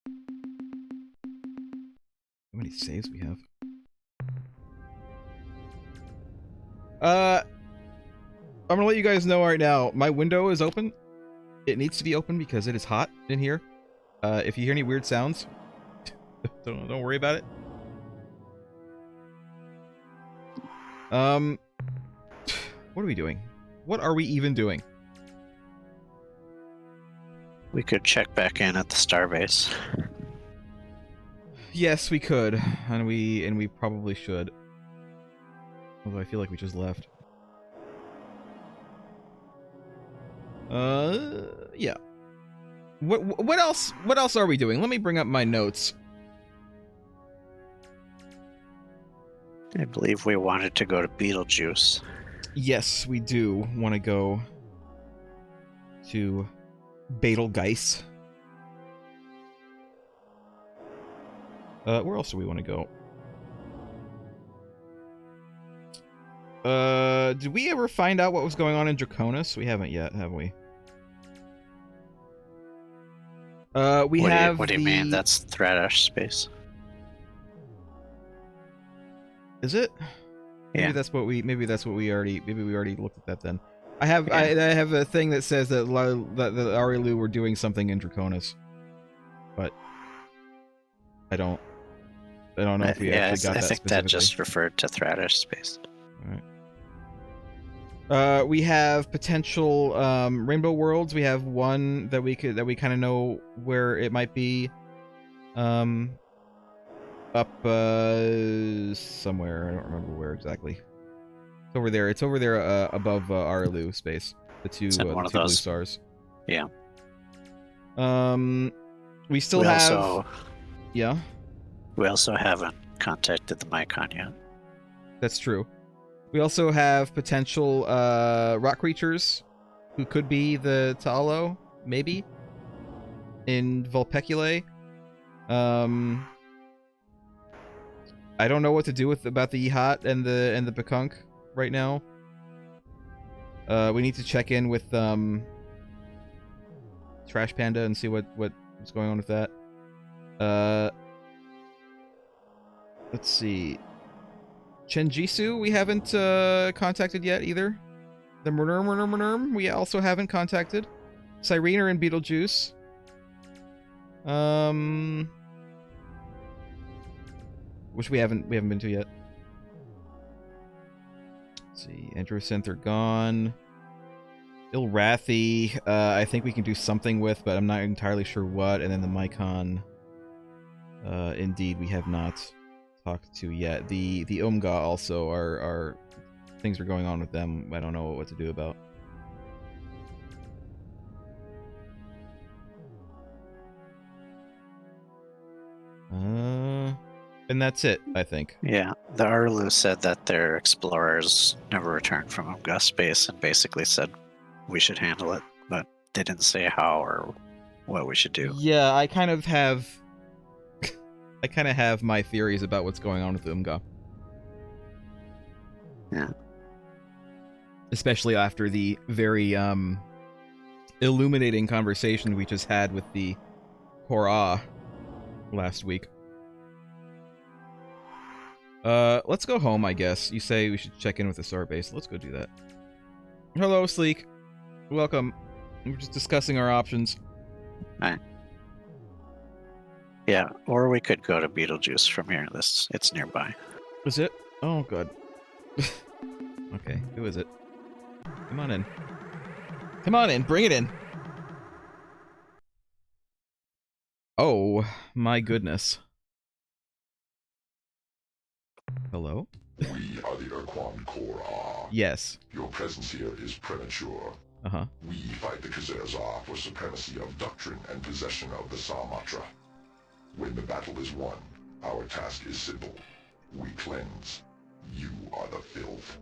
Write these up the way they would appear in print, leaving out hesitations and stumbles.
How many saves we have? I'm gonna let you guys know right now. My window is open. It needs to be open because it is hot in here. If you hear any weird sounds, don't worry about it. What are we doing? What are we even doing? We could check back in at the starbase. Yes, we could, and we probably should. Although I feel like we just left. Yeah. What else? What else are we doing? Let me bring up my notes. I believe we wanted to go to Beetlejuice. Yes, we do want to go to Betelgeuse. Where else do we want to go? Did we ever find out what was going on in Draconis? We haven't yet, have we? What do you mean? That's Thradash space. Is it? Yeah. Maybe that's what we already looked at that then. I have I have a thing that says that the Arilu were doing something in Draconis, but I don't know if we actually got that. I think that just referred to Thradash space. All right. We have potential Rainbow Worlds. We have one that we kind of know where it might be. Up somewhere. I don't remember where exactly. It's over there. It's over there above Arilu space. The two blue stars. Yeah. We still have. Yeah. We also haven't contacted the Mycon yet. That's true. We also have potential rock creatures who could be the Taalo, maybe, in Vulpeculae. I don't know what to do about the Yehat and the Bekunk right now. We need to check in with Trash Panda and see what's going on with that. Let's see. Chenjisu we haven't contacted yet either. The Mergrim we also haven't contacted. Syreen are in Beetlejuice. Which we haven't been to yet. Let's see. Androsynth are gone. Ilrathi, I think we can do something with, but I'm not entirely sure what. And then the Mycon, indeed, we have not talked to yet. The Omga also are things are going on with them. I don't know what to do about. And that's it, I think. Yeah, the Arlu said that their explorers never returned from Omga space and basically said we should handle it, but they didn't say how or what we should do. Yeah, I kind of have my theories about what's going on with Omga. Yeah. Especially after the very illuminating conversation we just had with the Korah last week. Let's go home, I guess. You say we should check in with the starbase. Let's go do that. Hello, Sleek. Welcome. We're just discussing our options. Right. Yeah, or we could go to Beetlejuice from here. It's nearby. Is it? Oh, good. Okay, who is it? Come on in. Come on in, bring it in. Oh, my goodness. Hello? We are the Ur-Quan Korah. Yes. Your presence here is premature. Uh-huh. We fight the Khazarzar for supremacy of doctrine and possession of the Sarmatra. When the battle is won, our task is simple. We cleanse. You are the filth.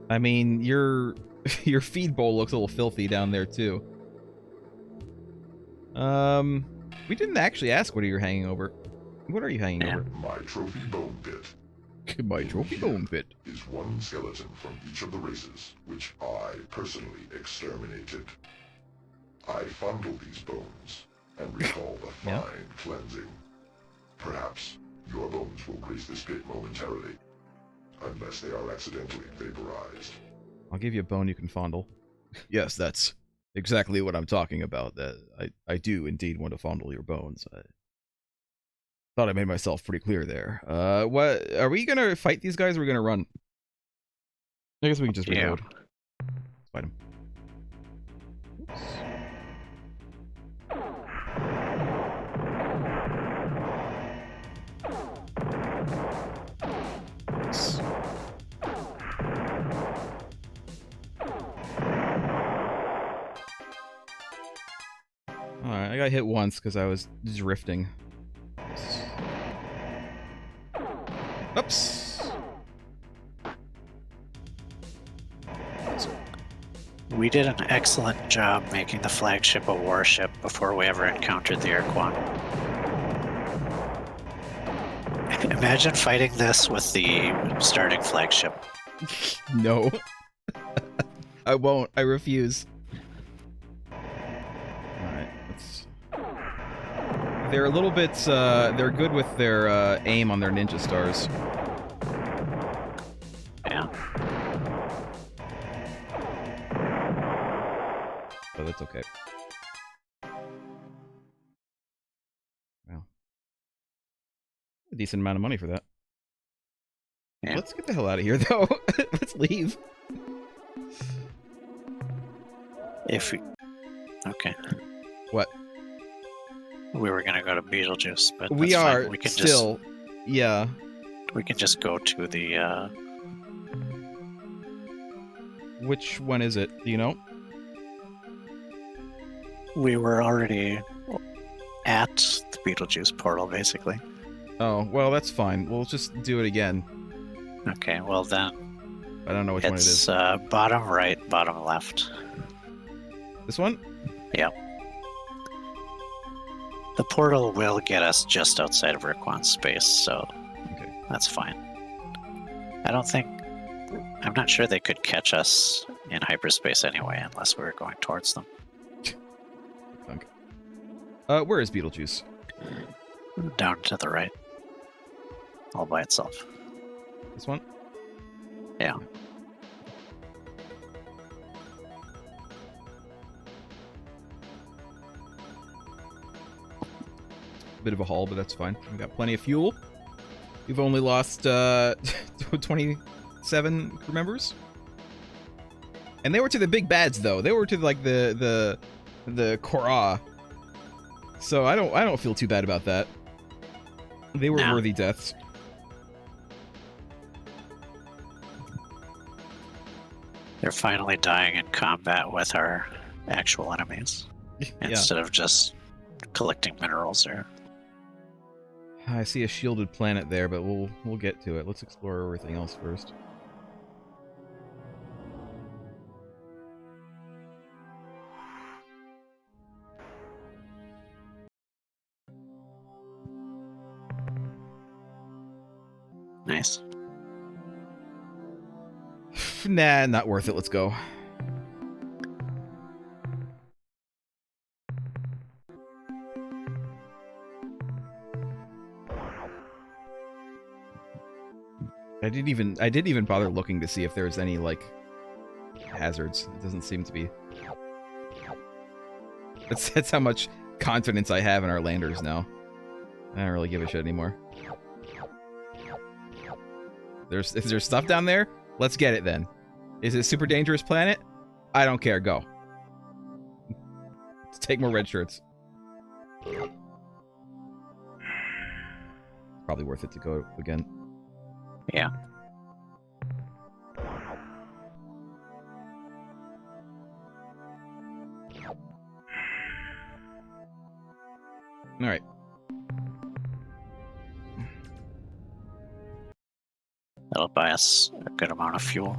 I mean, your feed bowl looks a little filthy down there, too. We didn't actually ask what you're hanging over. What are you hanging over? My trophy bone pit. My trophy bone pit is one skeleton from each of the races, which I personally exterminated. I fondle these bones and recall the Yeah. Mind cleansing. Perhaps your bones will grace this pit momentarily, unless they are accidentally vaporized. I'll give you a bone you can fondle. Yes, that's exactly what I'm talking about. That I do indeed want to fondle your bones. I thought I made myself pretty clear there. What are we gonna fight these guys? Or are we gonna run? I guess we can just reload. Let's fight them. Alright, I got hit once because I was drifting. Oops! We did an excellent job making the flagship a warship before we ever encountered the Ur-Quan. Imagine fighting this with the starting flagship. No. I won't. I refuse. Alright, let's... They're a little bit, they're good with their, aim on their ninja stars. Yeah. But that's okay. Wow. A decent amount of money for that. Yeah. Let's get the hell out of here, though. Let's leave. If we... Okay. What? We were gonna go to Beetlejuice, but We that's are fine. We can still... Yeah. we can just go to the, Which one is it? Do you know? We were already at the Beetlejuice portal, basically. Oh, well, that's fine. We'll just do it again. Okay, well then... I don't know which one it is. It's bottom right, bottom left. This one? Yeah. The portal will get us just outside of Ur-Quan's space, so Okay. that's fine. I don't think... I'm not sure they could catch us in hyperspace anyway, unless we were going towards them. Where is Beetlejuice? Down to the right. All by itself. This one? Yeah. Bit of a haul, but that's fine. We've got plenty of fuel. We've only lost 27 crew members. And they were to the big bads though. They were to like the Korra. So I don't feel too bad about that. They were No. worthy deaths. They're finally dying in combat with our actual enemies. Yeah. Instead of just collecting minerals there. I see a shielded planet there, but we'll get to it. Let's explore everything else first. Nice. Nah, not worth it. Let's go. I didn't even bother looking to see if there's any like hazards. It doesn't seem to be. That's how much confidence I have in our landers now. I don't really give a shit anymore. Is there stuff down there? Let's get it then. Is it a super dangerous planet? I don't care. Go. Let's take more red shirts. Probably worth it to go again. Yeah. All right. That'll buy us a good amount of fuel.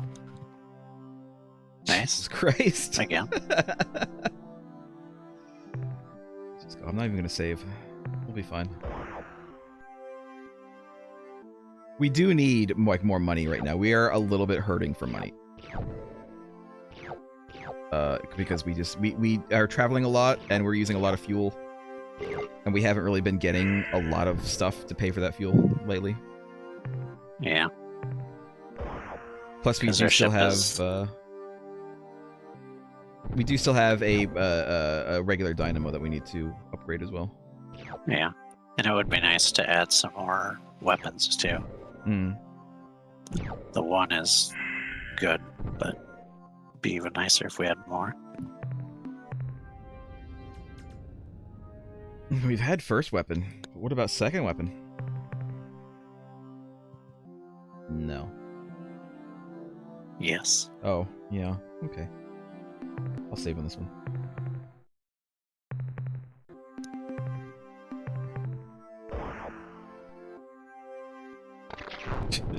Jesus Nice. Christ. Again. Just go. I'm not even gonna save. We'll be fine. We do need like more money right now. We are a little bit hurting for money. Because we are traveling a lot and we're using a lot of fuel. And we haven't really been getting a lot of stuff to pay for that fuel lately. Yeah. Plus, we 'Cause do our still ship have is- a regular dynamo that we need to upgrade as well. Yeah. And it would be nice to add some more weapons too. Hmm. The one is good, but it'd be even nicer if we had more. We've had first weapon. But what about second weapon? No. Yes. Oh, yeah. Okay. I'll save on this one.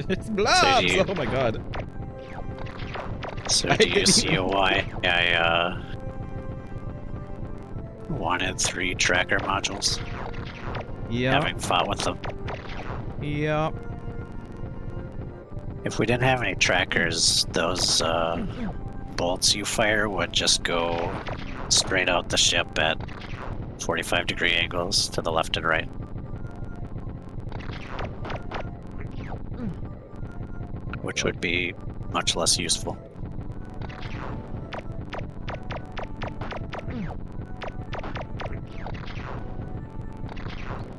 It's blobs! do you- Oh my god. So I do you didn't see even- why I wanted 3 tracker modules? Yeah. Having fought with them. Yeah. If we didn't have any trackers, those bolts you fire would just go straight out the ship at 45-degree angles to the left and right. Which would be much less useful.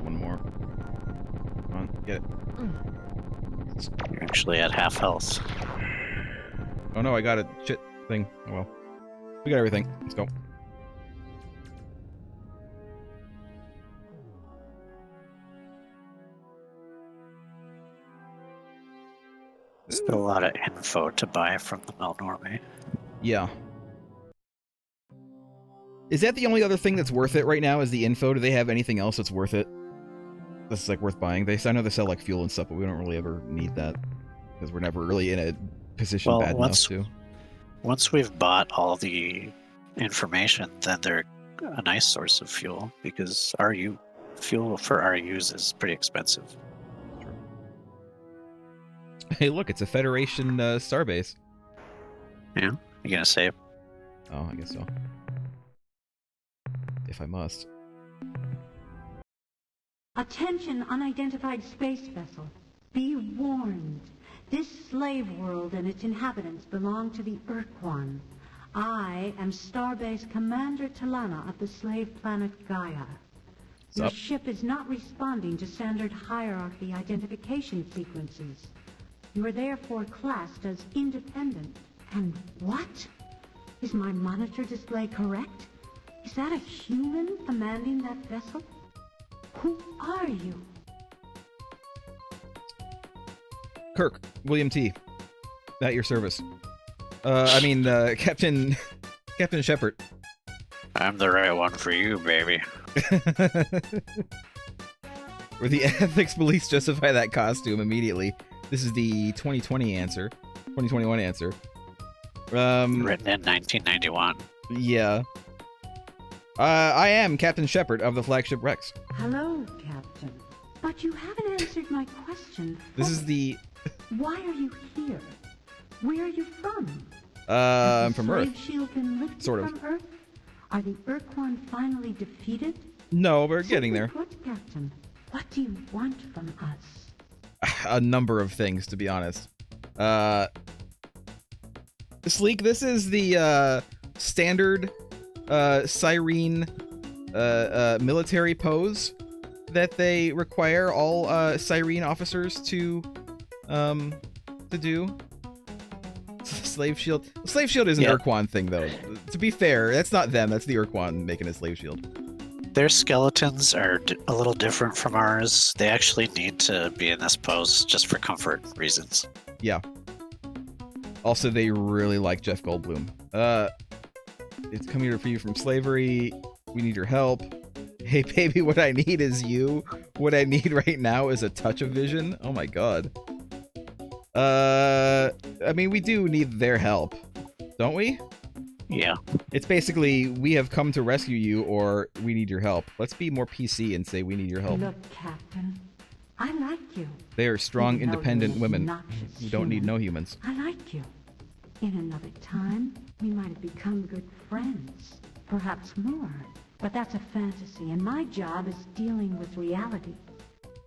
One more. Come on, get it. You're actually at half health. Oh no, I got a shit thing. Oh well. We got everything. Let's go. Still a lot of info to buy from the Melnorme. Yeah. Is that the only other thing that's worth it right now? Is the info? Do they have anything else that's worth it? That's like worth buying. I know they sell like fuel and stuff, but we don't really ever need that because we're never really in a position Well, bad once- enough to. Once we've bought all the information, then they're a nice source of fuel because fuel for RUs is pretty expensive. Hey, look, it's a Federation starbase. Yeah, you gonna save? Oh, I guess so. If I must. Attention, unidentified space vessel. Be warned. This slave world and its inhabitants belong to the Ur-Quan. I am Starbase Commander Talana of the slave planet Gaia. Your Sup? ship is not responding to standard hierarchy identification sequences. You are therefore classed as independent. And what? Is my monitor display correct? Is that a human commanding that vessel? Who are you? Kirk, William T. At your service. Captain Shepard. I'm the right one for you, baby. Where the ethics police justify that costume immediately. This is the 2021 answer. Written in 1991. Yeah. I am Captain Shepard of the flagship Rex. Hello, Captain. But you haven't answered my question. This is the... Why are you here? Where are you from? I'm from Earth. Has the slave shield been lifted Sort of. from Earth? Are the Ur-Quan finally defeated? No, we're getting Simply there. put, Captain, what do you want from us? A number of things, to be honest. Sleek, this is the standard Syreen military pose that they require all Syreen officers to do. Slave shield. Slave shield is an Yeah. Ur-Quan thing, though. To be fair, that's not them. That's the Ur-Quan making a slave shield. Their skeletons are a little different from ours. They actually need to be in this pose just for comfort reasons. Yeah. Also, they really like Jeff Goldblum. It's coming here for you from slavery. We need your help. Hey, baby, what I need is you. What I need right now is a touch of vision. Oh my god. I mean, we do need their help, don't we? Yeah. It's basically, we have come to rescue you, or we need your help. Let's be more PC and say we need your help. Look, Captain, I like you. They are strong, Even though independent you're women obnoxious who don't need human. no humans. I like you. In another time, we might have become good friends. Perhaps more. But that's a fantasy, and my job is dealing with reality.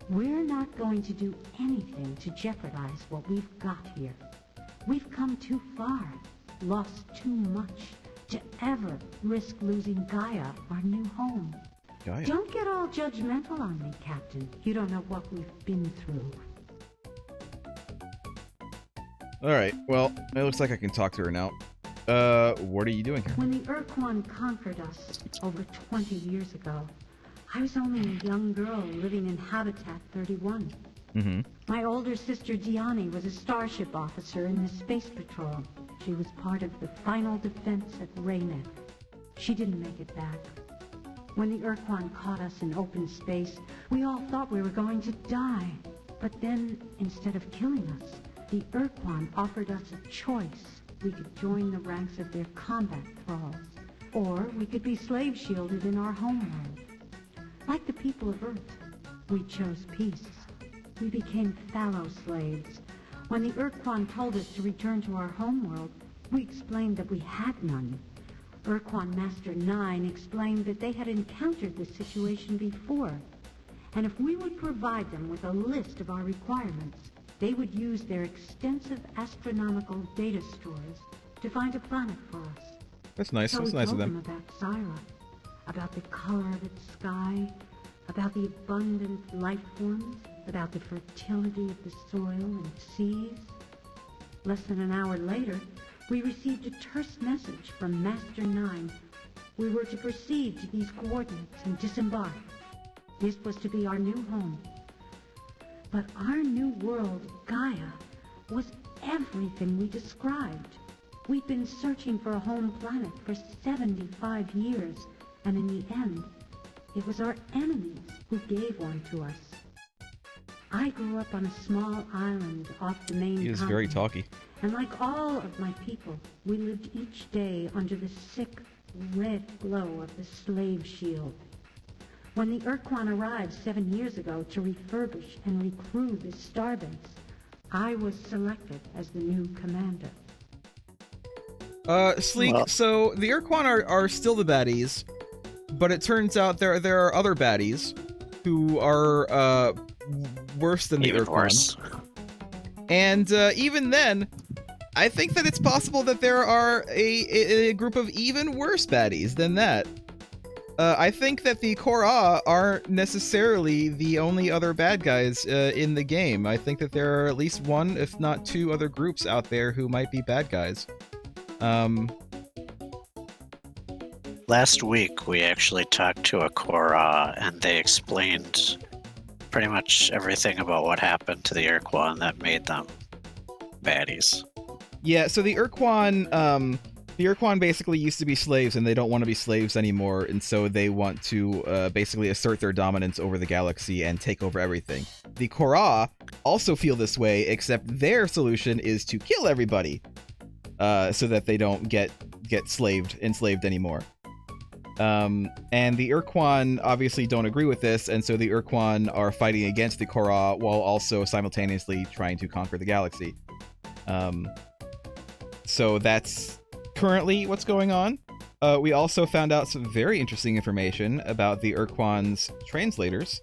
We're not going to do anything to jeopardize what we've got here. We've come too far, lost too much, to ever risk losing Gaia, our new home. Gaia. Don't get all judgmental on me, Captain. You don't know what we've been through. Alright, well, it looks like I can talk to her now. What are you doing here? When the Ur-Quan conquered us over 20 years ago, I was only a young girl living in Habitat 31. Mm-hmm. My older sister Diani was a starship officer in the Space Patrol. She was part of the final defense at Raynet. She didn't make it back. When the Ur-Quan caught us in open space, we all thought we were going to die. But then, instead of killing us, the Ur-Quan offered us a choice. We could join the ranks of their combat thralls, or we could be slave-shielded in our homeworld. Like the people of Earth, we chose peace. We became fallow slaves. When the Ur-Quan told us to return to our homeworld, we explained that we had none. Ur-Quan Master 9 explained that they had encountered this situation before, and if we would provide them with a list of our requirements, they would use their extensive astronomical data stores to find a planet for us. That's nice. So That's we nice of told them. them about Syra, about the color of its sky, about the abundant life forms, about the fertility of the soil and seas. Less than an hour later, we received a terse message from Master 9. We were to proceed to these coordinates and disembark. This was to be our new home. But our new world, Gaia, was everything we described. We'd been searching for a home planet for 75 years, and in the end, it was our enemies who gave one to us. I grew up on a small island off the main He is very continent, talky. and like all of my people, we lived each day under the sick, red glow of the slave shield. When the Ur-Quan arrived 7 years ago to refurbish and recruit the starbase, I was selected as the new commander. Sleek, Well- so the Ur-Quan are still the baddies, but it turns out there are other baddies who are, worse than the Even Ur-Quan. worse. And, even then, I think that it's possible that there are a group of even worse baddies than that. I think that the Korra aren't necessarily the only other bad guys in the game. I think that there are at least one, if not two, other groups out there who might be bad guys. Last week, we actually talked to a Korra, and they explained pretty much everything about what happened to the Ur-Quan that made them baddies. Yeah, so the Ur-Quan basically used to be slaves, and they don't want to be slaves anymore, and so they want to basically assert their dominance over the galaxy and take over everything. The Korra also feel this way, except their solution is to kill everybody, so that they don't get enslaved anymore. And the Ur-Quan obviously don't agree with this, and so the Ur-Quan are fighting against the Korra while also simultaneously trying to conquer the galaxy. So that's currently what's going on. We also found out some very interesting information about the Ur-Quan's translators,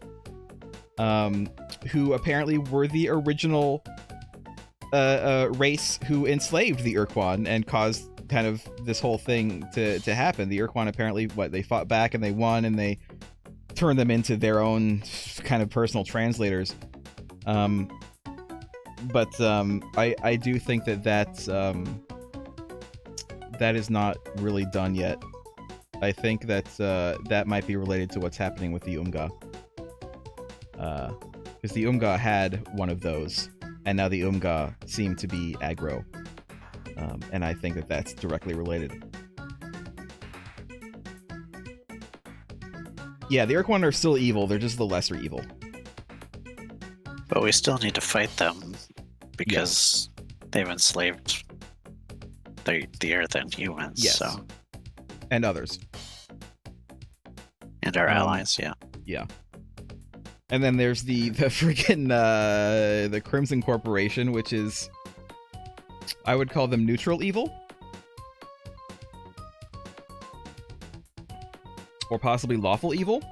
who apparently were the original race who enslaved the Ur-Quan and caused kind of this whole thing to happen. The Ur-Quan apparently, they fought back and they won, and they turned them into their own kind of personal translators. But I do think that is not really done yet. I think that that might be related to what's happening with the Umga. Because the Umga had one of those, and now the Umga seem to be aggro. And I think that that's directly related. Yeah, the Ur-Quan are still evil, they're just the lesser evil. But we still need to fight them because they've enslaved the Earth and humans. Yes. So. And others. And our allies, yeah. Yeah. And then there's the freaking the Crimson Corporation, which is, I would call them neutral evil. or possibly lawful evil.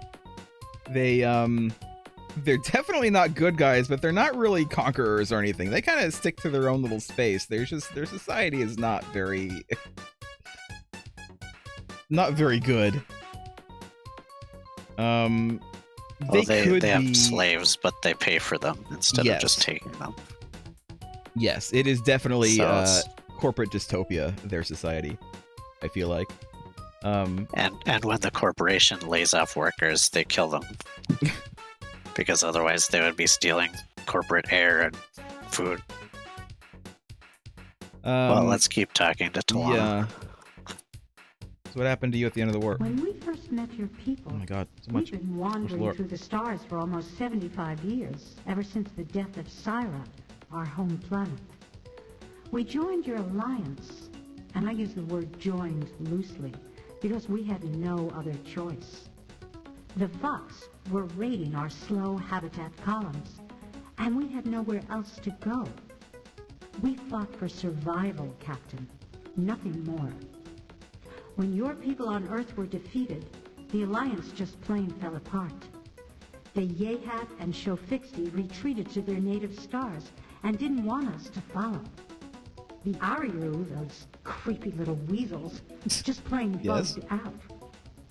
They're definitely not good guys, but they're not really conquerors or anything. They kind of stick to their own little space. Their society is not very good. They have slaves, but they pay for them instead of just taking them. Yes, it is definitely corporate dystopia, their society, I feel like. And when the corporation lays off workers, they kill them. Because otherwise they would be stealing corporate air and food. Well, let's keep talking to Tawana. Yeah. So what happened to you at the end of the war? When we first met your people, Oh my god, so much. we've been wandering through the stars for almost 75 years, ever since the death of Syra, our home planet. We joined your alliance, and I use the word joined loosely, because we had no other choice. The Vox were raiding our slow habitat columns, and we had nowhere else to go. We fought for survival, Captain, nothing more. When your people on Earth were defeated, the Alliance just plain fell apart. The Yehat and Shofixi retreated to their native stars and didn't want us to follow. The Ariru, those creepy little weasels, just plain bugged out.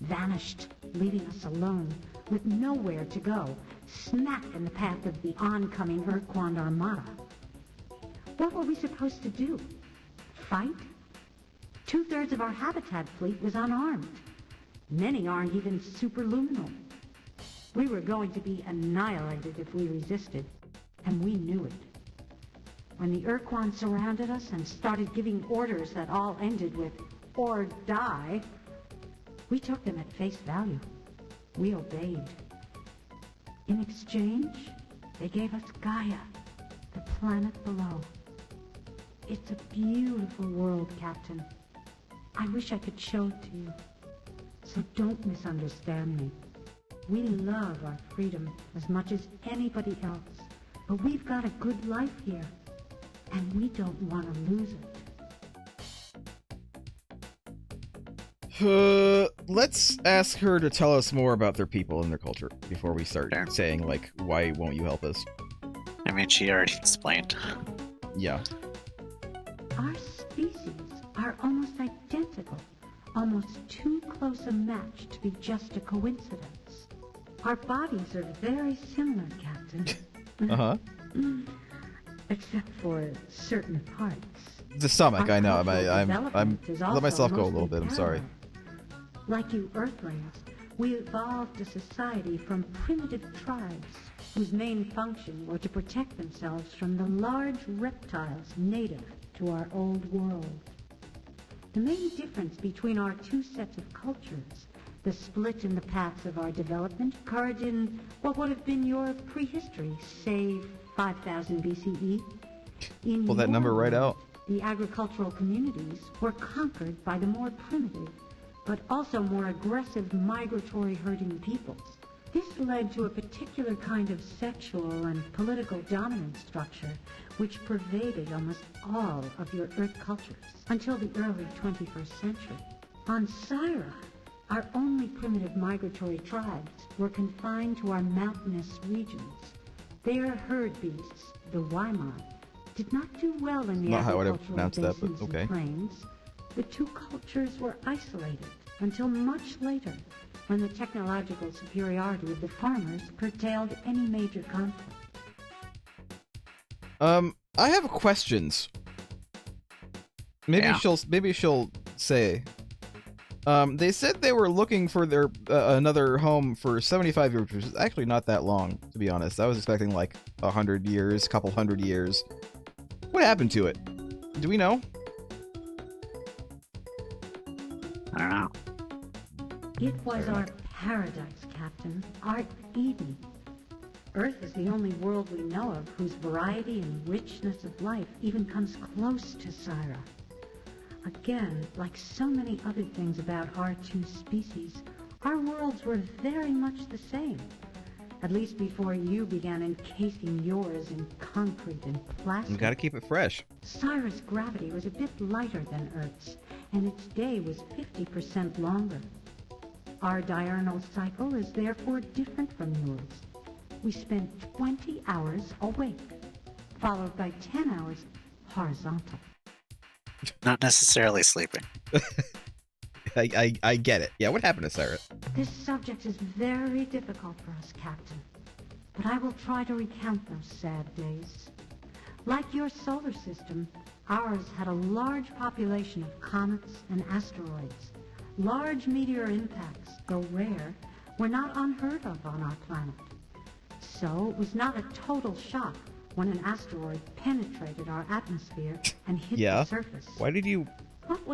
Vanished, leaving us alone, with nowhere to go, smack in the path of the oncoming Ur-Quan armada. What were we supposed to do? Fight? 2/3 of our habitat fleet was unarmed. Many aren't even superluminal. We were going to be annihilated if we resisted, and we knew it. When the Ur-Quan surrounded us and started giving orders that all ended with, "or die," we took them at face value. We obeyed. In exchange, they gave us Gaia, the planet below. It's a beautiful world, Captain. I wish I could show it to you. So don't misunderstand me. We love our freedom as much as anybody else, but we've got a good life here, and we don't want to lose it. Let's ask her to tell us more about their people and their culture before we start saying, like, why won't you help us? I mean, she already explained. Yeah. Our species are almost identical, almost too close a match to be just a coincidence. Our bodies are very similar, Captain. Uh-huh. Except for certain parts. The stomach, I know. I'm let myself go a little bit, I'm sorry. Like you Earthlings, we evolved a society from primitive tribes whose main function were to protect themselves from the large reptiles native to our old world. The main difference between our two sets of cultures, the split in the paths of our development, occurred in what would have been your prehistory, say 5000 BCE. Pull that number right out. The agricultural communities were conquered by the more primitive, but also more aggressive migratory herding peoples. This led to a particular kind of sexual and political dominance structure which pervaded almost all of your Earth cultures until the early 21st century. On Syra, our only primitive migratory tribes were confined to our mountainous regions. Their herd beasts, the Waimon, did not do well in the Not how I would have agricultural pronounced that, but basins okay. and plains. The two cultures were isolated until much later, when the technological superiority of the farmers curtailed any major conflict. I have questions. Maybe she'll say. They said they were looking for their another home for 75 years, which is actually not that long, to be honest. I was expecting like 100 years, couple hundred years. What happened to it? Do we know? I don't know. It was our paradise, Captain. Our Eden. Earth is the only world we know of whose variety and richness of life even comes close to Syra. Again, like so many other things about our two species, our worlds were very much the same. At least before you began encasing yours in concrete and plastic. You gotta keep it fresh. Syra's gravity was a bit lighter than Earth's, and its day was 50% longer. Our diurnal cycle is therefore different from yours. We spend 20 hours awake, followed by 10 hours horizontal. Not necessarily sleeping. I get it. Yeah, what happened to Sarah? This subject is very difficult for us, Captain, but I will try to recount those sad days. Like your solar system, ours had a large population of comets and asteroids. Large meteor impacts, though rare, were not unheard of on our planet. So it was not a total shock when an asteroid penetrated our atmosphere and hit the surface. Why did you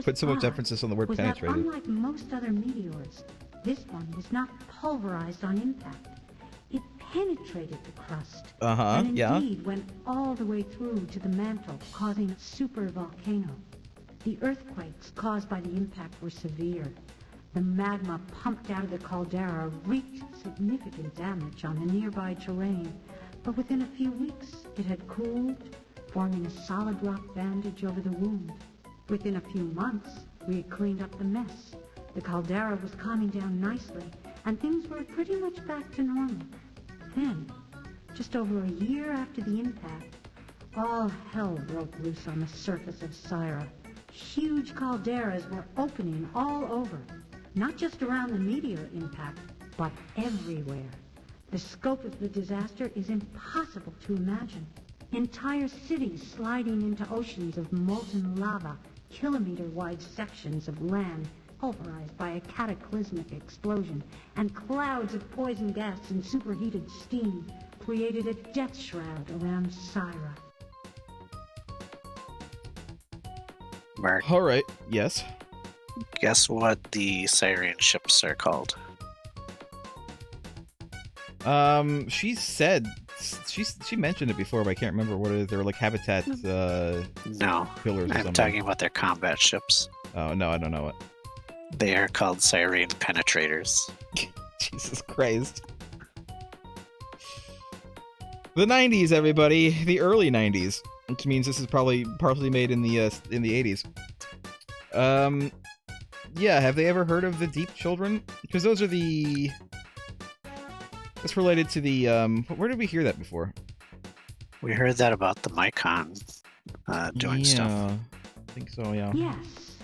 put so much emphasis on the word penetrated? That unlike most other meteors, this one was not pulverized on impact. It penetrated the crust, and indeed went all the way through to the mantle, causing a super volcano. The earthquakes caused by the impact were severe. The magma pumped out of the caldera wreaked significant damage on the nearby terrain, but within a few weeks it had cooled, forming a solid rock bandage over the wound. Within a few months, we had cleaned up the mess. The caldera was calming down nicely, and things were pretty much back to normal. Then, just over a year after the impact, all hell broke loose on the surface of Syra. Huge calderas were opening all over, not just around the meteor impact, but everywhere. The scope of the disaster is impossible to imagine. Entire cities sliding into oceans of molten lava, kilometer-wide sections of land pulverized by a cataclysmic explosion, and clouds of poison gas and superheated steam created a death shroud around Syra. Mark, All right. Yes. guess what the Syreen ships are called? She said she mentioned it before, but I can't remember what it is. They were like habitat No, pillars or I'm something. talking about their combat ships. Oh no, I don't know it. They are called Syreen penetrators. Jesus Christ. The 90s, everybody. The early 90s, which means this is probably partially made in the 80s. Yeah, have they ever heard of the Deep Children? Because those are the... That's related to the, where did we hear that before? We heard that about the Mycon doing stuff. I think so, yeah. Yes,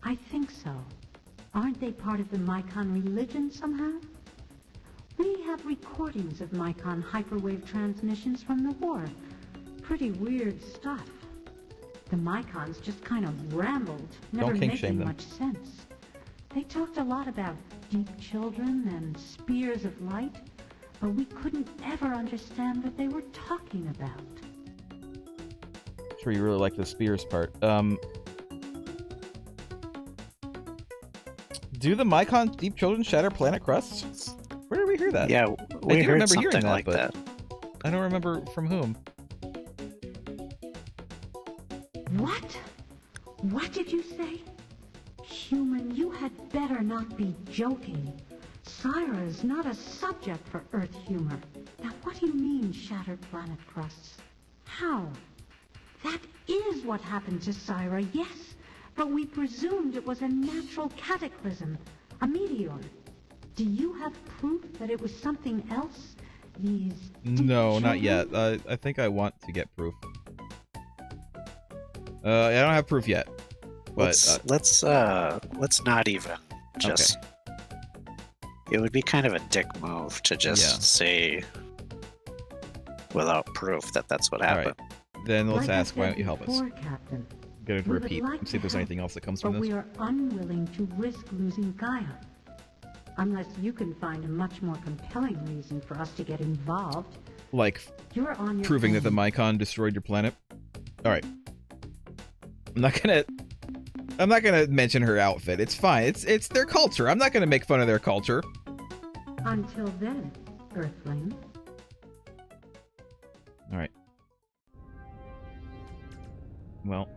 I think so. Aren't they part of the Mycon religion somehow? We have recordings of Mycon hyperwave transmissions from the war. Pretty weird stuff. The Mycons just kind of rambled, never Don't kink shame making them. much sense. They talked a lot about deep children and spears of light, but we couldn't ever understand what they were talking about. Sure you really like the spears part. Do the Mycon Deep Children shatter planet crusts? Where did we hear that? Yeah, we do heard remember something hearing that, like but- that. I don't remember from whom. What? What did you say? Human, you had better not be joking. Syra is not a subject for Earth humor. Now, what do you mean, shattered planet crusts? How? That is what happened to Syra, yes. But we presumed it was a natural cataclysm, a meteor. Do you have proof that it was something else? These deep No, not children? yet. I think I want to get proof. I don't have proof yet. But Let's not even just. It would be kind of a dick move to just Yeah. say without proof that that's what All happened. then let's Like I ask, why said don't you help us? before, Captain, Get it to we would repeat like and see to if there's help, anything else that comes but from we this. are unwilling to risk losing Gaia. Unless you can find a much more compelling reason for us to get involved. Like, You're on your proving that the own. Mycon destroyed your planet? Alright. I'm not gonna mention her outfit. It's fine. It's their culture. I'm not gonna make fun of their culture. Until then, Earthling. Alright. Well.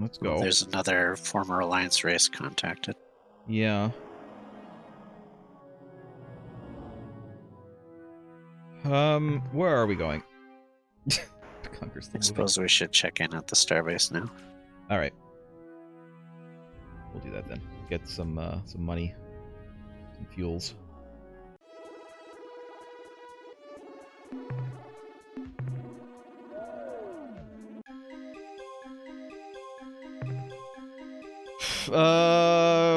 Let's go. There's another former Alliance race contacted. Yeah. Where are we going? Conquer's the I movie. suppose we should check in at the starbase now. Alright. We'll do that then. Get some money, some fuels.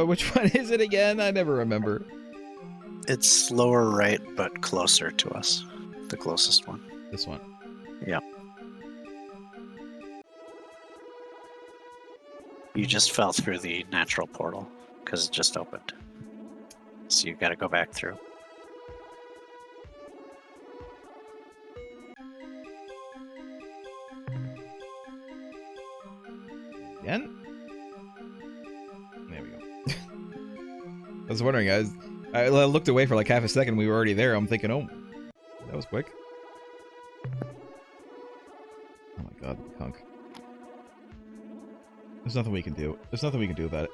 Which one is it again? I never remember. It's lower right, but closer to us. The closest one. This one. Yeah. You just fell through the natural portal because it just opened. So you gotta go back through. Again? There we go. I was wondering, I looked away for like half a second, we were already there. I'm thinking, oh, that was quick. Oh my god, Kunk. There's nothing we can do. There's nothing we can do about it.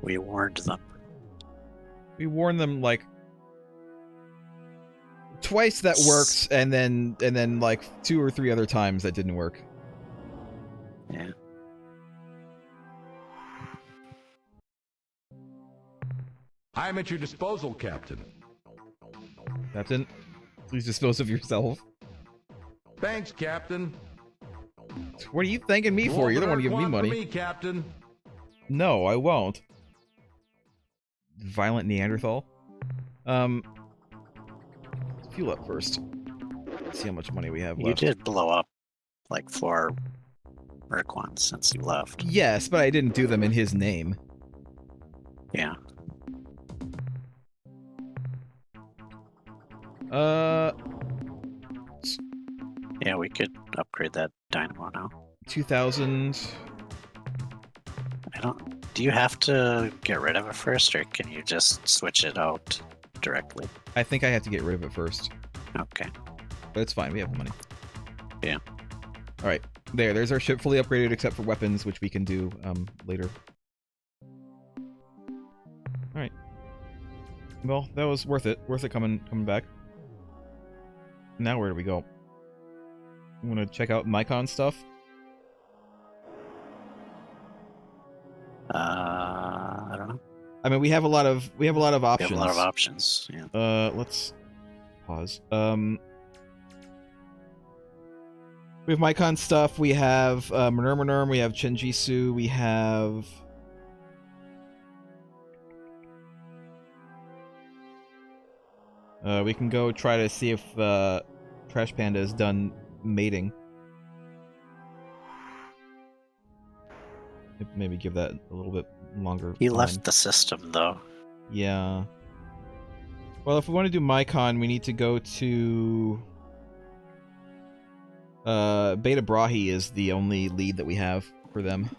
We warned them. We warned them like twice that worked, and then like 2 or 3 other times that didn't work. Yeah. I'm at your disposal, Captain. Captain, please dispose of yourself. Thanks, Captain. What are you thanking me for? You're the one giving me money. For me, Captain. No, I won't. Violent Neanderthal. Fuel up first. Let's see how much money we have left. You did blow up like 4 Ur-Quans since you left. Yes, but I didn't do them in his name. Yeah. Yeah, we could upgrade that dynamo now. 2,000. I don't. Do you have to get rid of it first, or can you just switch it out directly? I think I have to get rid of it first. Okay. But it's fine, we have the money. Yeah. Alright, there's our ship fully upgraded except for weapons, which we can do later. Alright. Well, that was worth it. Worth it coming back. Now where do we go? I'm gonna check out Mycon stuff. I don't know. I mean, we have a lot of options. We have a lot of options. Yeah. Let's pause. We have Mycon stuff. We have Mergrim. We have Chenjisu. We have we can go try to see if Trash Panda is done mating. Maybe give that a little bit longer. He time. left the system though. Yeah. Well, if we want to do Mycon, we need to go to Beta Brahi is the only lead that we have for them.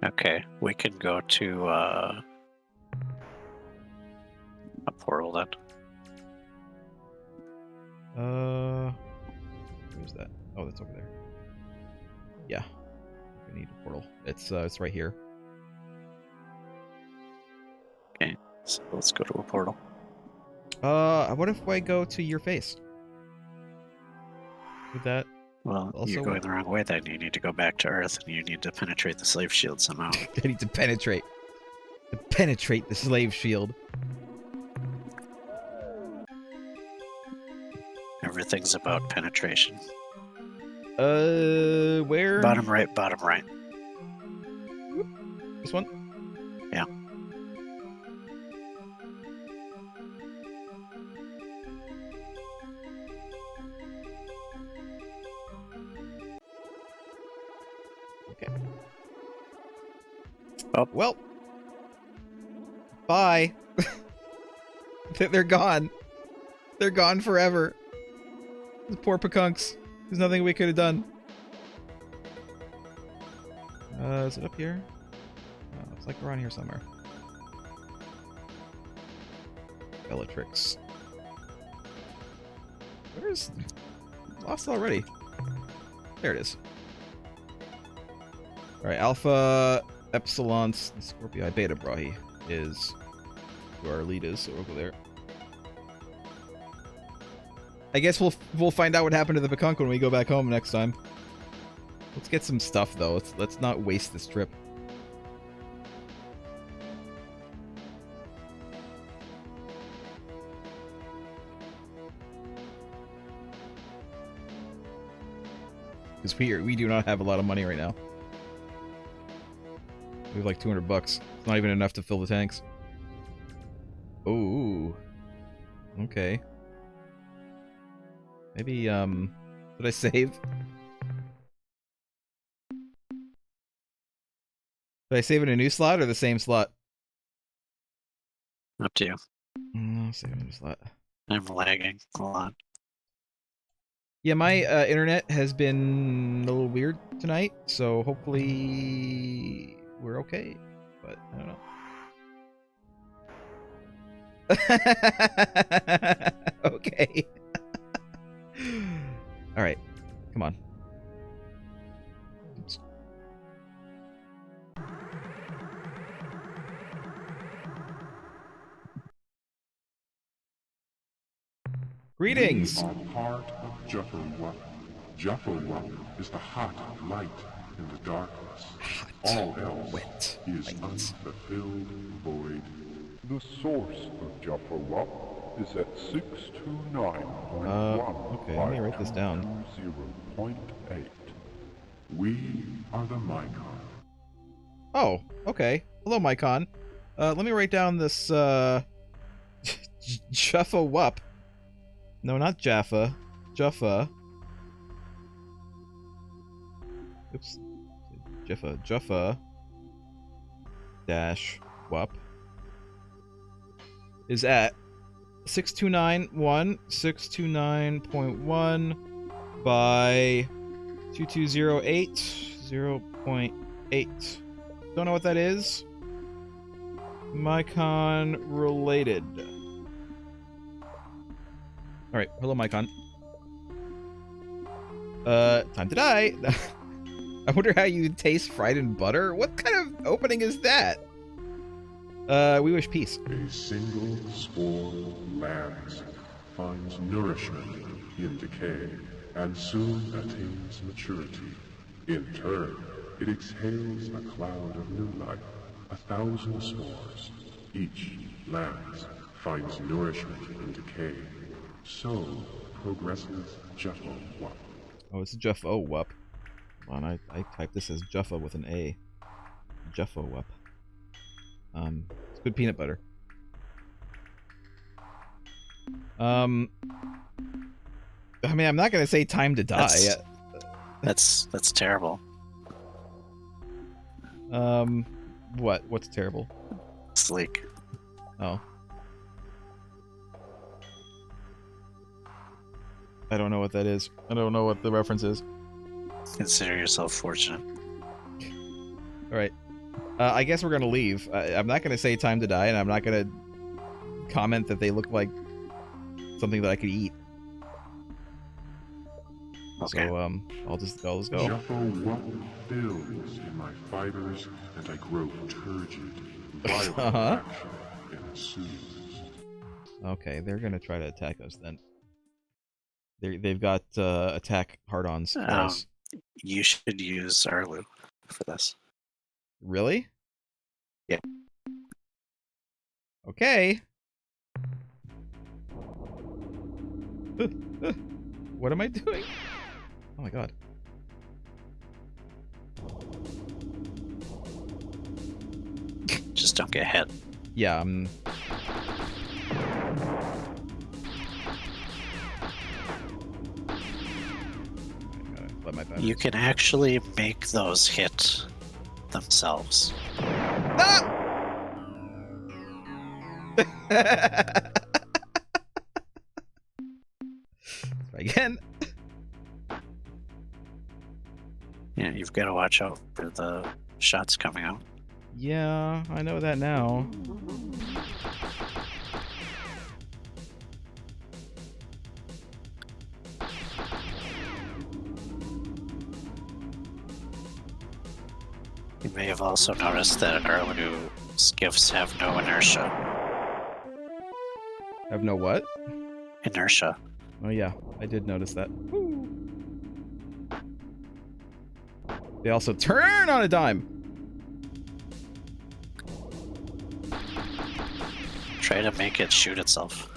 Okay, we can go to a portal then. Where's that? Oh, that's over there. Yeah. We need a portal. It's right here. Okay, so let's go to a portal. What if I go to your face? Would that Well, also you're going the wrong way then. You need to go back to Earth and you need to penetrate the slave shield somehow. I need to penetrate. Penetrate the slave shield. Everything's about penetration. Where? Bottom right, bottom right. This one? Yeah. Okay. Oh. Well. Bye. They're gone. They're gone forever. The poor Pakunks. There's nothing we could have done. Is it up here? Oh, looks like we're on here somewhere. Bellatrix. Where's... Lost already. There it is. Alright, Alpha... Epsilon's Scorpii Beta Brahi is where our lead is, so we'll go there. I guess we'll find out what happened to the Pekunk when we go back home next time. Let's get some stuff though. Let's not waste this trip. Because we do not have a lot of money right now. We have like 200 bucks. It's not even enough to fill the tanks. Ooh. Okay. Maybe, did I save? Did I save in a new slot or the same slot? Up to you. I'll save in a new slot. I'm lagging a lot. Yeah, my internet has been a little weird tonight, so hopefully we're okay, but I don't know. Okay. Alright, come on. Oops. Greetings! We are part of Juffa-Wup. Juffa-Wup is the hot light in the darkness. All else wet is light. unfulfilled void. The source of Juffa-Wup is at 629.1. Okay, let me write this down. 0.8. We are the Mycon. Oh, okay. Hello, Mycon. Let me write down this, Juffa-Wup. No, not Jaffa. Juffa. Oops. Juffa. Dash. Wup. Is at 629.1 by 2208 0.8. Don't know what that is. Mycon related. Alright, hello Mycon. Time to die. I wonder how you taste fried in butter? What kind of opening is that? We wish peace. A single spore lands, finds nourishment in decay, and soon attains maturity. In turn, it exhales a cloud of new life, 1,000 spores. Each lands, finds nourishment in decay. So progresses Juffa-Wup. Oh, it's Juffa-Wup. Hold on, I typed this as Juffa with an A. Juffa-Wup. It's good peanut butter. I mean, I'm not gonna say time to die. That's terrible. What's terrible? Sleek. Oh. I don't know what that is. I don't know what the reference is. Consider yourself fortunate. Alright. I guess we're gonna leave. I'm not gonna say time to die, and I'm not gonna comment that they look like something that I could eat. Okay. So, I'll just go. Juffa-Wup builds in my fibers, and I grow turgid. Violent action ensues. Okay, they're gonna try to attack us then. They've got attack hard-ons for us. You should use Arlu for this. Really? Yeah. Okay. What am I doing? Oh my god. Just don't get hit. Yeah, I'm... Let my You can actually make those hit themselves. Ah! Try again. Yeah, you've got to watch out for the shots coming out. Yeah, I know that now. You may have also noticed that our new skiffs have no inertia. Have no what? Inertia. Oh yeah, I did notice that. They also turn on a dime. Try to make it shoot itself.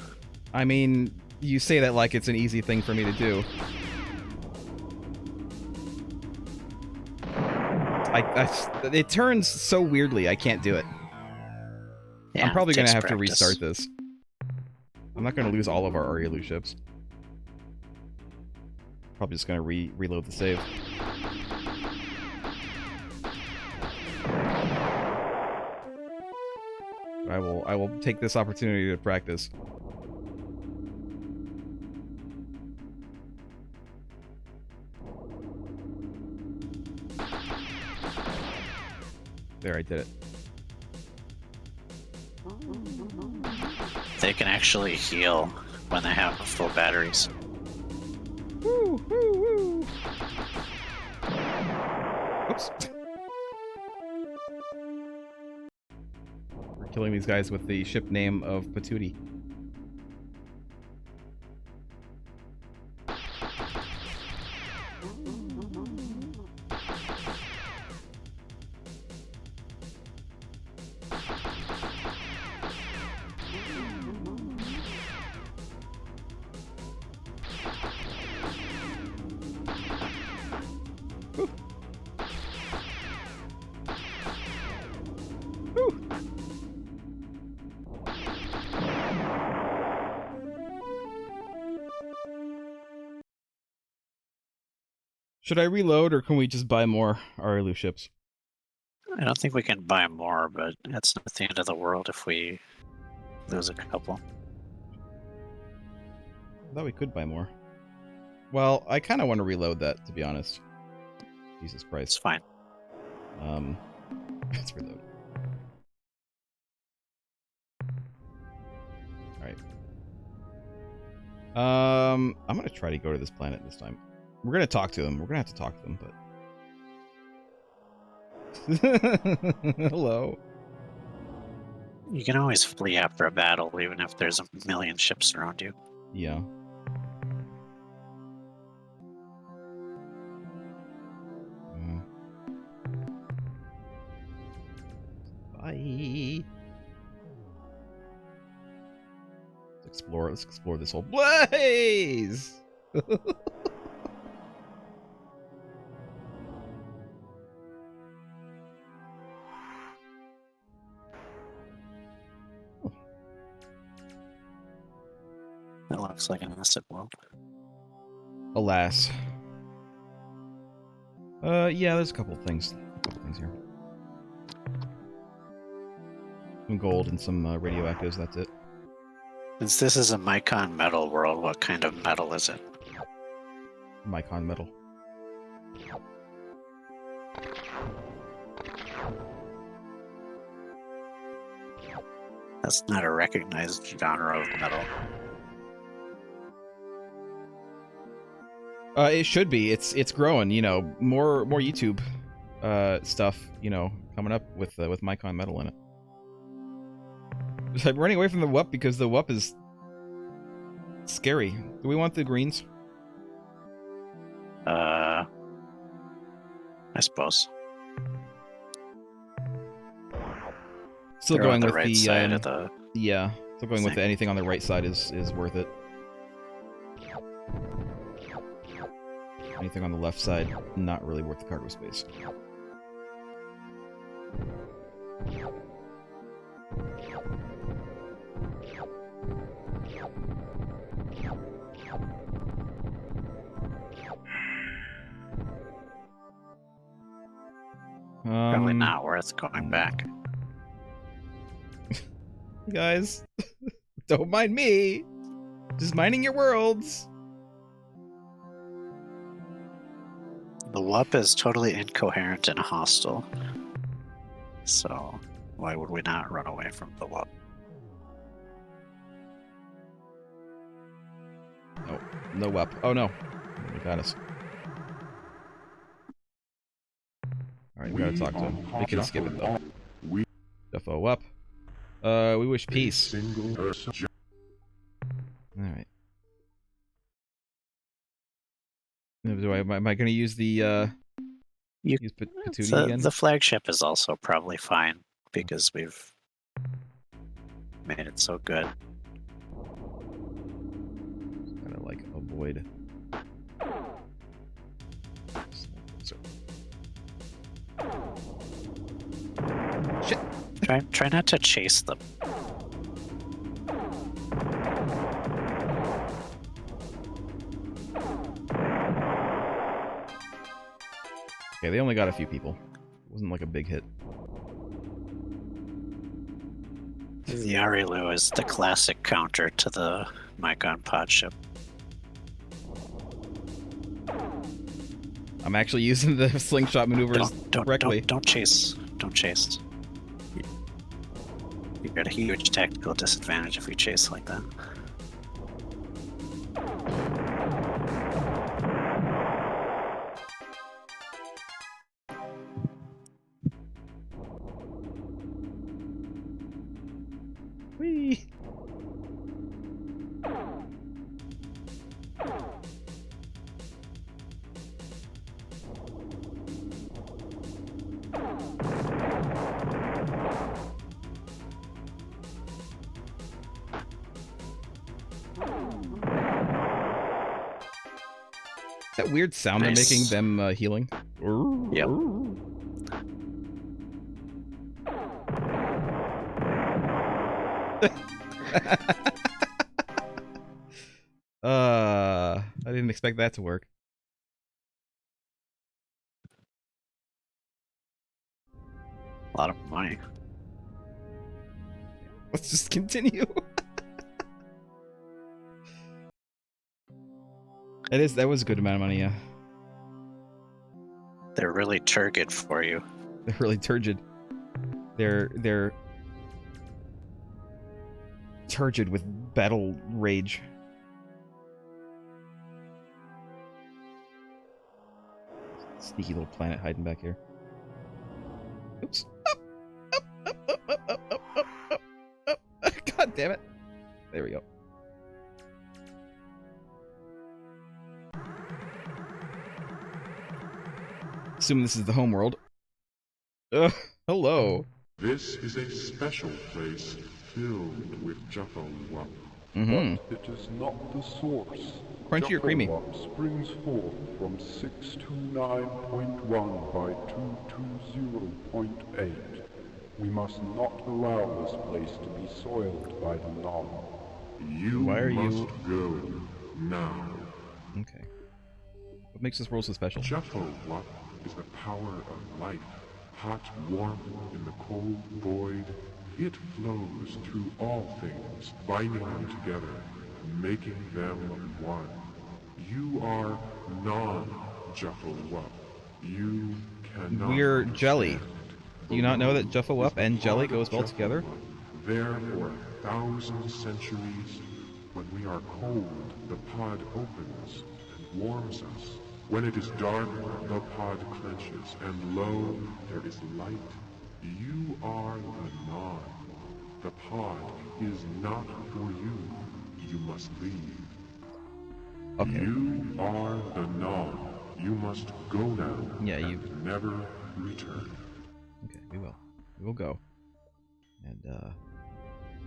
I mean, you say that like it's an easy thing for me to do. It turns so weirdly, I can't do it. Yeah, I'm probably it going to takes have to practice. restart this. I'm not going to lose all of our Arielu ships. Probably just going to reload the save. I will take this opportunity to practice. There, I did it. They can actually heal when they have full batteries. Woo, woo, woo. Oops. We're killing these guys with the ship name of Patootie. Should I reload, or can we just buy more Arielu ships? I don't think we can buy more, but it's not the end of the world if we lose a couple. I thought we could buy more. Well, I kind of want to reload that, to be honest. Jesus It's Christ. fine. Let's reload. Alright. I'm gonna try to go to this planet this time. We're gonna talk to them. We're gonna have to talk to them, but... Hello. You can always flee after a battle, even if there's a million ships around you. Yeah. Bye. Let's explore this whole blaze. That looks like an acid world. Alas. Yeah, there's a couple things here. Some gold and some radioactives, that's it. Since this is a Mycon metal world, what kind of metal is it? Mycon metal. That's not a recognized genre of metal. It should be. It's growing. You know, more YouTube stuff. You know, coming up with Mycon metal in it. I'm running away from the WUP because the WUP is scary. Do we want the greens? I suppose. Still They're going on the with right the side of the yeah. Still going with thing. anything on the right side is worth it. Anything on the left side, not really worth the cargo space. Probably not worth going back. Guys, don't mind me. Just minding your worlds. The WUP is totally incoherent and hostile. So, why would we not run away from the WUP? Oh, no WUP. Oh no. They got us. Alright, We gotta talk to him. We can skip it though. Defo up. We wish peace. Alright. Am I gonna use the use Patootie again? The flagship is also probably fine because we've made it so good. Gotta like avoid. Shit. Try not to chase them. Okay, they only got a few people. It wasn't like a big hit. The Arilu is the classic counter to the Mycon pod ship. I'm actually using the slingshot maneuvers correctly. Don't chase. Don't chase. You got a huge tactical disadvantage if you chase like that. Whee! That weird sound they're making, them healing. Yep. I didn't expect that to work. A lot of money. Let's just continue. That was a good amount of money, yeah. They're really turgid for you. They're really turgid. They're turgid with battle rage. Sneaky little planet hiding back here. Oops. Up. God damn it. There we go. Assuming this is the home world. Hello. This is a special place filled with Juffawup. Mm-hmm. But it is not the source. Crunchy or creamy? Juffawup springs forth from 629.1 by 220.8. We must not allow this place to be soiled by the Nom. Why are must you... go now. Okay. What makes this world so special? Juffawup is the power of life. Hot warmth in the cold void. It flows through all things, binding them together, making them one. You are non-Juffawup. You cannot We're jelly. understand. Do you not know that Juffawup and jelly goes well together? There for 1,000 centuries, when we are cold, the pod opens and warms us. When it is dark, the pod clenches, and lo, there is light. You are the non. The pod is not for you. You must leave. Okay. You are the non. You must go now. Yeah, you... and never return. Okay, we will. We will go. And,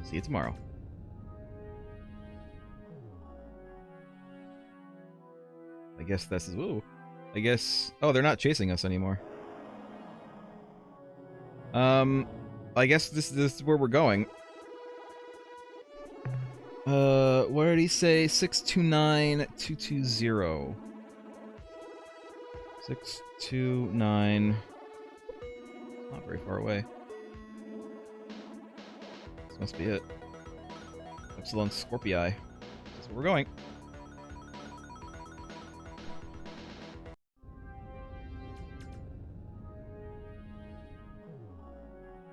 see you tomorrow. I guess this is... Ooh. I guess... Oh, they're not chasing us anymore. I guess this is where we're going. What did he say? 629-220. 629... Not very far away. This must be it. Epsilon Scorpii. That's where we're going.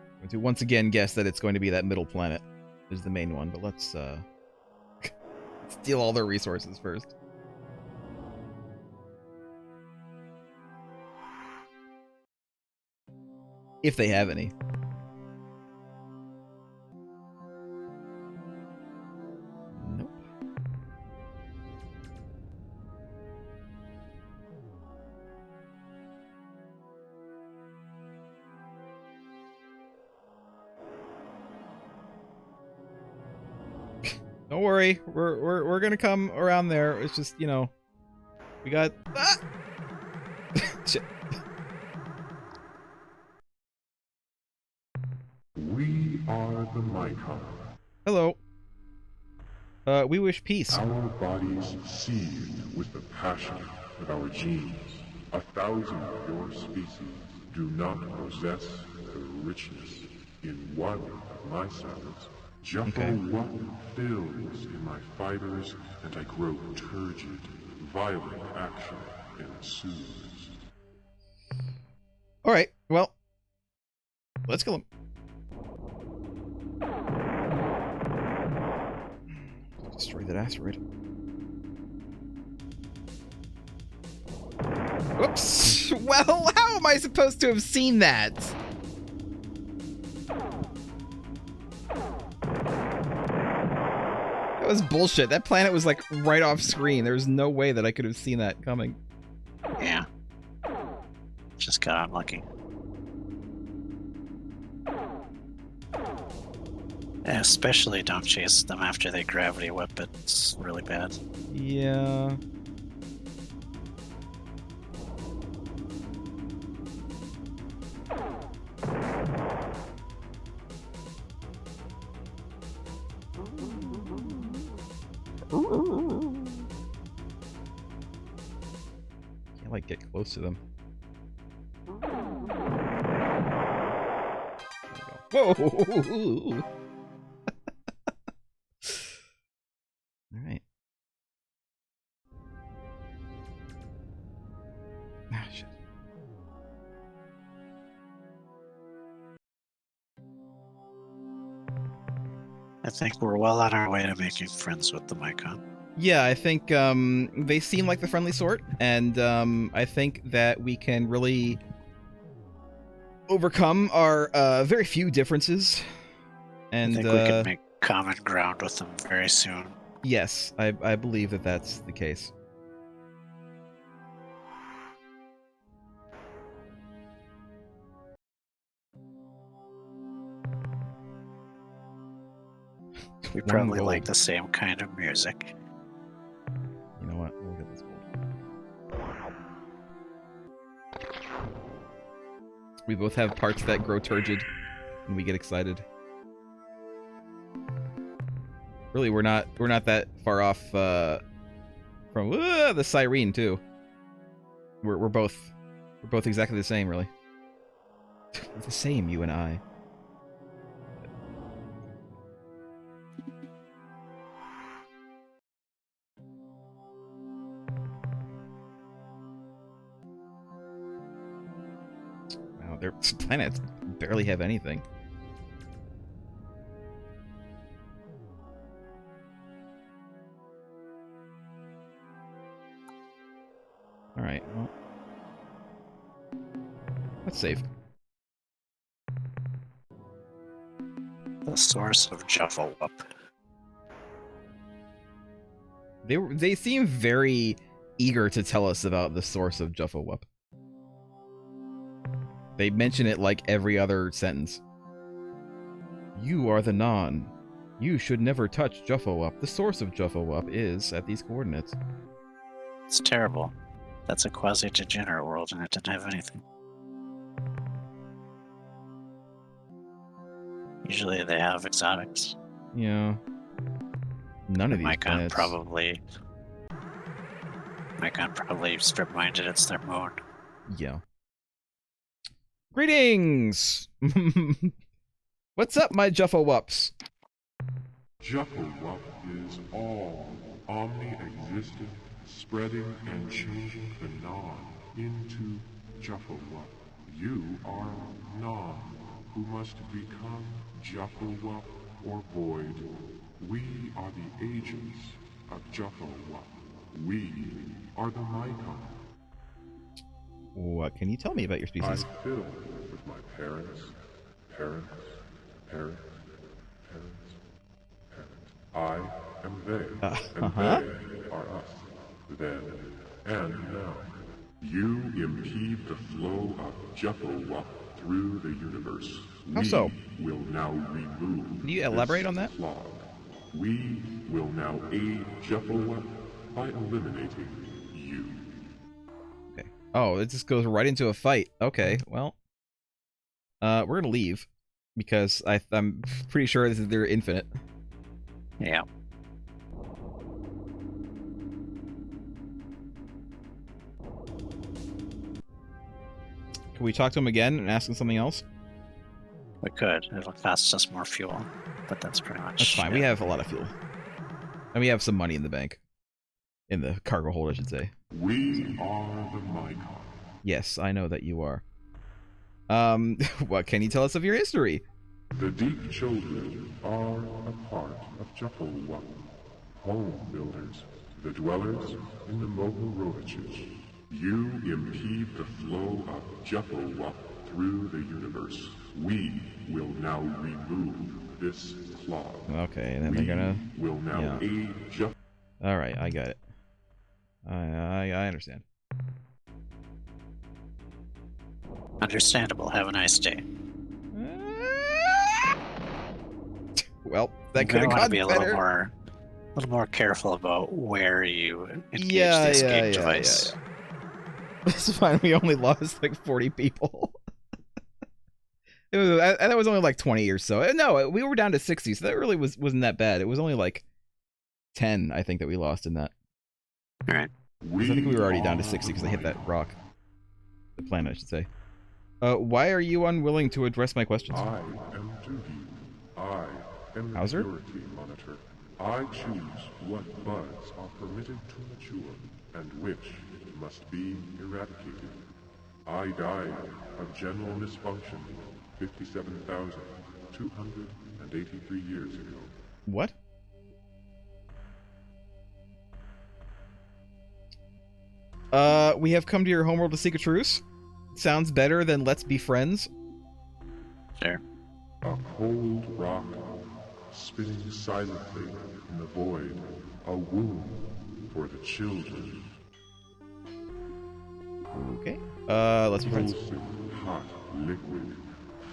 I'm going to once again guess that it's going to be that middle planet. Is the main one, but let's steal all their resources first. If they have any. Nope. Don't worry, we're gonna come around there. It's just, you know, we got shit. We are the Mycon. Hello. We wish peace. Our bodies seethe with the passion of our genes. 1,000 of your species do not possess the richness in one of my cells. Juffo-Wup fills in my fibers, and I grow turgid. Violent action ensues. Alright, well, let's kill him. Destroy that asteroid. Whoops! Well, how am I supposed to have seen that? That was bullshit. That planet was like right off screen. There's no way that I could have seen that coming. Yeah. Just got unlucky. Yeah, especially don't chase them after they gravity whip. It's really bad. Yeah. Can't like get close to them. There we go. Whoa! Alright. Ah, shit. I think we're well on our way to making friends with the Mycon. Yeah, I think they seem like the friendly sort, and I think that we can really overcome our very few differences. And I think we can make common ground with them very soon. yes, I believe that that's the case. We One probably gold. like the same kind of music. You know what? We'll get this gold. We both have parts that grow turgid, and we get excited. Really, we're not that far off from the Syreen too. We're both exactly the same, really. We're the same, you and I. Wow, their planets barely have anything. Alright, well. Let's save. The source of Juffo-Wup. They seem very eager to tell us about the source of Juffo-Wup. They mention it like every other sentence. You are the Non. You should never touch Juffo-Wup. The source of Juffo-Wup is at these coordinates. It's terrible. That's a quasi-degenerate world and it didn't have anything. Usually they have exotics. Yeah. None of these Mycon planets. probably strip-minded it's their moon. Yeah. Greetings! What's up, my Juffo-Wups? Juffo-Wup is all omni-existent, spreading and changing the Non into Juffo-Wup. You are Non, who must become Juffo-Wup or Void. We are the agents of Juffo-Wup. We are the Mycon. What can you tell me about your I species? fill with my parents, parents, parents, parents, parents. I am they, and they are us, then and now. You impede the flow of Juffawup through the universe. How so? We will now remove Can you elaborate this on that? clog. We will now aid Juffawup by eliminating you. Okay. Oh, it just goes right into a fight. Okay, well. We're gonna leave. Because I'm pretty sure they're infinite. Yeah. Can we talk to him again and ask him something else? We could. It'll cost us more fuel, but that's pretty much. That's fine. it. We have a lot of fuel. And we have some money in the bank. In the cargo hold, I should say. We are the Mycon. Yes, I know that you are. What can you tell us of your history? The Deep Children are a part of Juffawup. Home builders, the dwellers in the Mohoroviches. You impede the flow of Juffawup through the universe. We will now remove this clog. Okay, and then they're gonna... will now aid Juff... Alright, I got it. I understand. Understandable. Have a nice day. Well, that You could have want to gone be a better. little more careful about where you engage Yeah, the escape yeah, device. yeah. It's fine. We only lost like 40 people. It was, that was only like 20 or so. No, we were down to 60, so that really wasn't that bad. It was only like 10, I think, that we lost in that. All right. I think we were already down to 60 because I hit that rock. The planet, I should say. Why are you unwilling to address my questions? I am Duty. I am the Hauser? purity monitor. I choose what buds are permitted to mature and which must be eradicated. I died of general misfunction 57,283 years ago. What? We have come to your homeworld to seek a truce? Sounds better than let's be friends. Sure. A cold rock spinning silently in the void. A womb for the children. Okay. Let's be friends. Pulsing hot liquid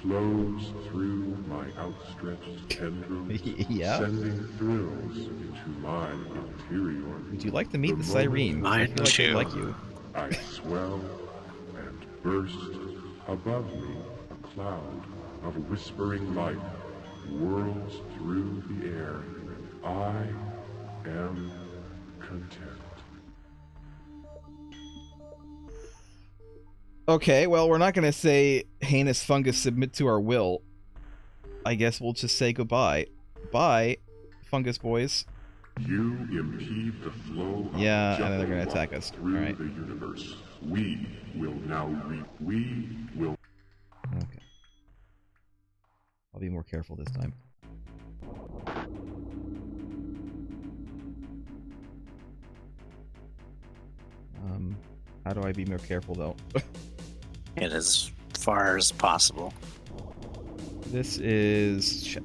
flows through my outstretched tendrils, Yeah. sending thrills into my interior. Would you like to meet the Syreen? I Mine feel like too. they like you. I swell and burst. Above me, a cloud of whispering light whirls through the air. I am content. Okay, well, we're not gonna say heinous fungus submit to our will. I guess we'll just say goodbye. Bye, fungus boys. You impede the flow of Yeah, and then they're gonna attack us. through Alright. the universe. We will now we will Okay. I'll be more careful this time. How do I be more careful, though? Get as far as possible. This is... Shit.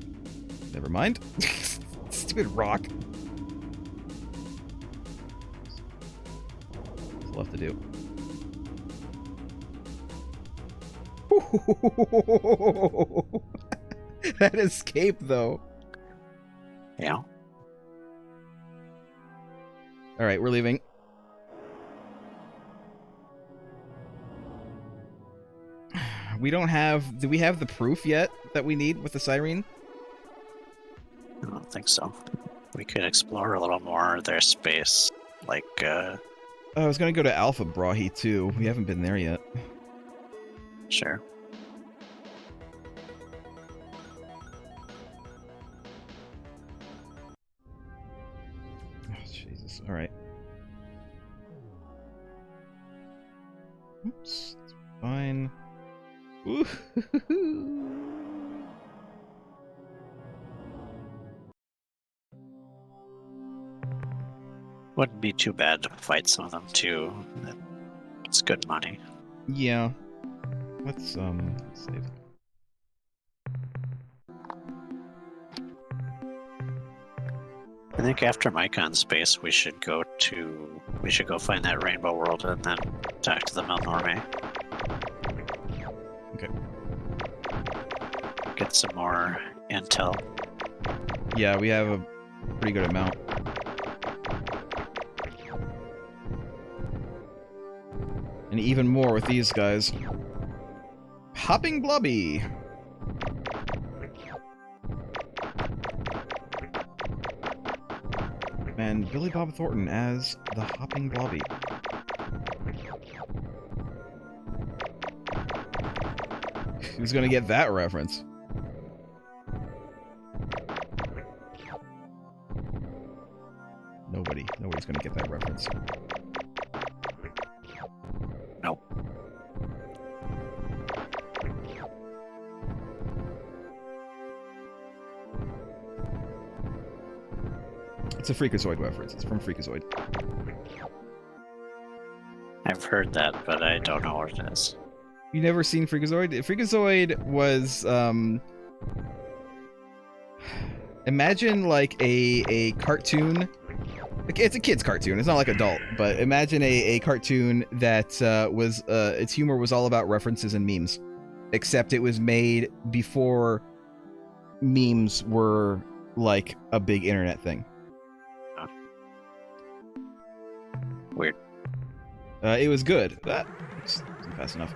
Never mind. Stupid rock. What's left to do? That escape, though. Yeah. Alright, we're leaving. We don't have... Do we have the proof yet that we need with the Syreen? I don't think so. We could explore a little more of their space. Like, I was gonna go to Alpha Brahi, too. We haven't been there yet. sure. Oh, Jesus. Alright. Oops. It's fine. Ooh. Wouldn't be too bad to fight some of them too. It's good money. Yeah. Let's save. I think after Mycon space, we should go find that rainbow world and then talk to the Melnorme. Okay. Get some more intel. Yeah, we have a pretty good amount. And even more with these guys. Hopping Blobby! And Billy Bob Thornton as the Hopping Blobby. Who's gonna get that reference? Nobody. Nobody's gonna get that reference. Nope. It's a Freakazoid reference. It's from Freakazoid. I've heard that, but I don't know what it is. You never seen Freakazoid? Freakazoid was, imagine like a cartoon. It's a kid's cartoon. It's not like adult, but imagine a cartoon that was its humor was all about references and memes, except it was made before memes were like a big internet thing. Weird. It was good. It's fast enough.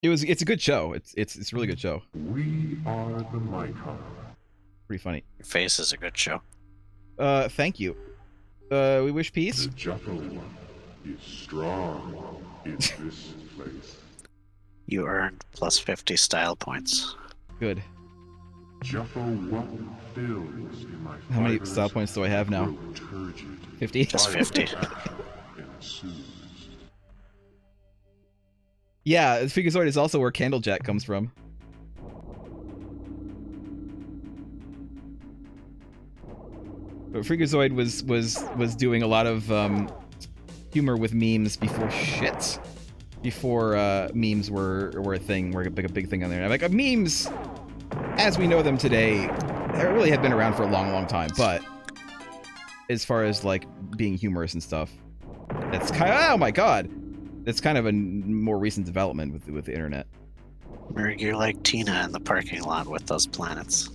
It's a good show. It's a really good show. We are the Mycon. Pretty funny. Your face is a good show. Thank you. We wish peace. The Juffa one is strong in this place. You earned plus 50 style points. Good. Juffa one fills in my How many fibers style points do I have now? grow turgid. 50? Just 50. Ensues. Yeah, Freakazoid is also where Candlejack comes from. But Freakazoid was doing a lot of humor with memes before shit. Before memes were a thing, were a big thing on there. And I'm like, memes, as we know them today, they really have been around for a long time. But as far as like being humorous and stuff, that's kind of, oh my god, that's kind of a more recent development with the internet. Merg, you're like Tina in the parking lot with those planets.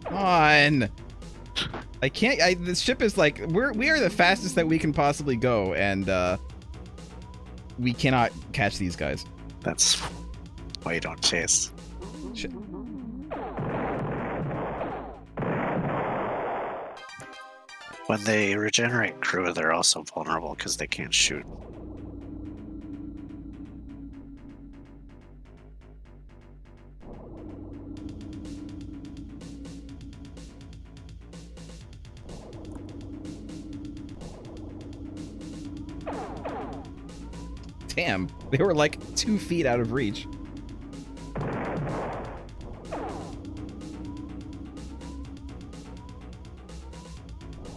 Come on. I can't. This ship is like we are the fastest that we can possibly go, and we cannot catch these guys. That's why you don't chase. Shit. When they regenerate crew, they're also vulnerable because they can't shoot. Damn, they were like 2 feet out of reach.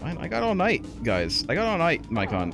Fine, I got all night, guys. I got all night, Mycon.